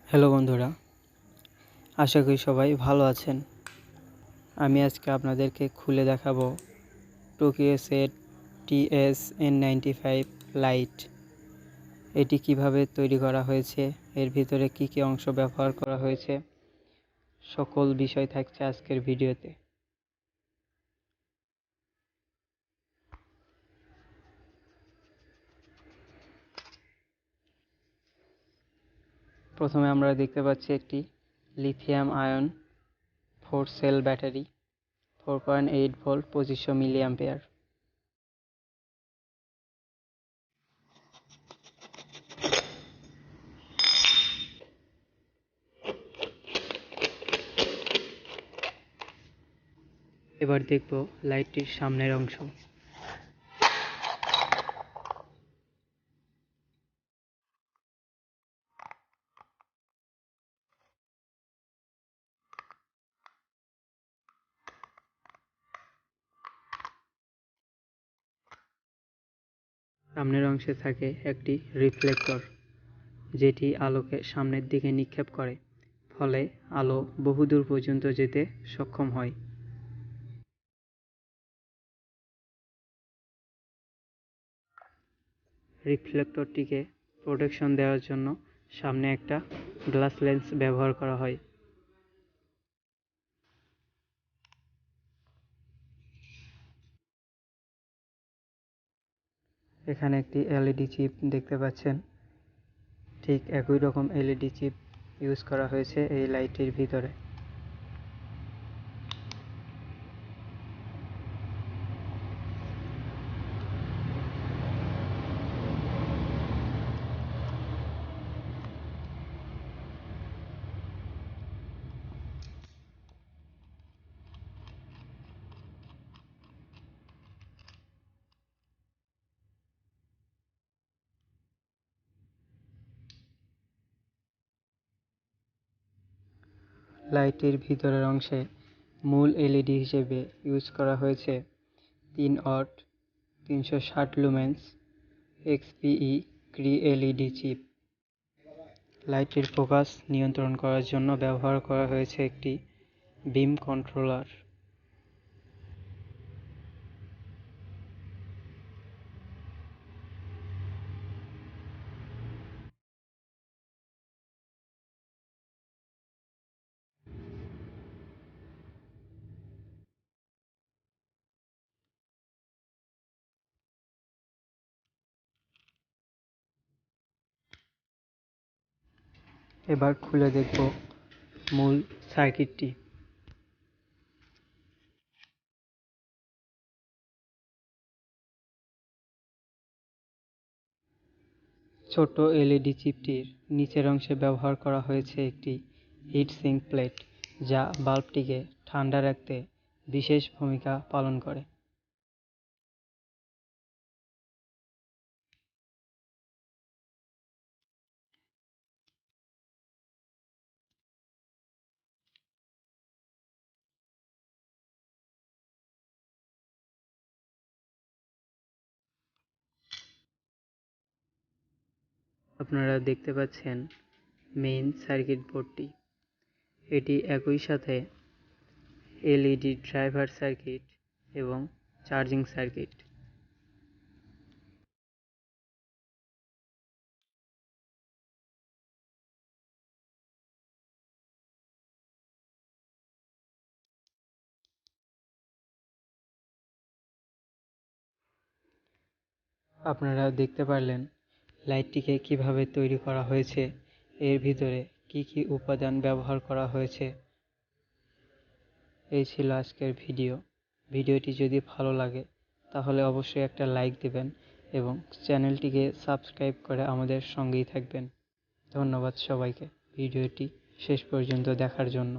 Hello বন্ধুরা, আশা করি সবাই ভালো আছেন। আমি আজকে আপনাদেরকে খুলে দেখাবো টোকিওসেট TS-N95 লাইট। এটি কিভাবে তৈরি করা হয়েছে, এর ভিতরে কি কি অংশ ব্যবহার করা হয়েছে, সকল বিষয় থাকছে আজকের ভিডিওতে। প্রথমে আমরা দেখতে পাচ্ছি একটি lithium ion 4 cell battery, 4.8 volt, 2500 milliampere. এবার দেখব লাইটটির সামনের অংশ। সামনের অংশে থাকে একটি রিফ্লেক্টর, যেটি আলোকে সামনের দিকে নিক্ষেপ করে, ফলে আলো বহুদূর পর্যন্ত যেতে সক্ষম হয়। রিফ্লেক্টরটিকে প্রোটেকশন দেওয়ার জন্য সামনে একটা গ্লাস লেন্স ব্যবহার করা হয়। এখানে একটি এলইডি চিপ দেখতে পাচ্ছেন। ঠিক একই রকম এলইডি চিপ ইউজ করা হয়েছে এই লাইটটির ভিতরে। লাইটটির ভিতরের অংশে মূল এলইডি হিসেবে ইউজ করা হয়েছে 3 watt 360 lumens XPE Cree LED chip. লাইটটির ফোকাস নিয়ন্ত্রণ করার জন্য ব্যবহার করা হয়েছে একটি বিম কন্ট্রোলার। এবার খুলে দেখব মূল সার্কিটটি। ছোট এলইডি চিপটির নিচের অংশে ব্যবহার করা হয়েছে একটি হিট সিঙ্ক প্লেট, যা বাল্বটিকে ঠান্ডা রাখতে বিশেষ ভূমিকা পালন করে। আপনারা দেখতে পাচ্ছেন মেইন সার্কিট বোর্ডটি। এটি একই সাথে এলইডি ড্রাইভার সার্কিট এবং চার্জিং সার্কিট। আপনারা দেখতে পারলেন লাইটটিকে কিভাবে তৈরি করা হয়েছে, এর ভিতরে কি কি উপাদান ব্যবহার করা হয়েছে। এই ছিল আজকের ভিডিওটি যদি ভালো লাগে তাহলে অবশ্যই একটা লাইক দিবেন এবং চ্যানেলটিকে সাবস্ক্রাইব করে আমাদের সঙ্গেই থাকবেন। ধন্যবাদ সবাইকে ভিডিওটি শেষ পর্যন্ত দেখার জন্য।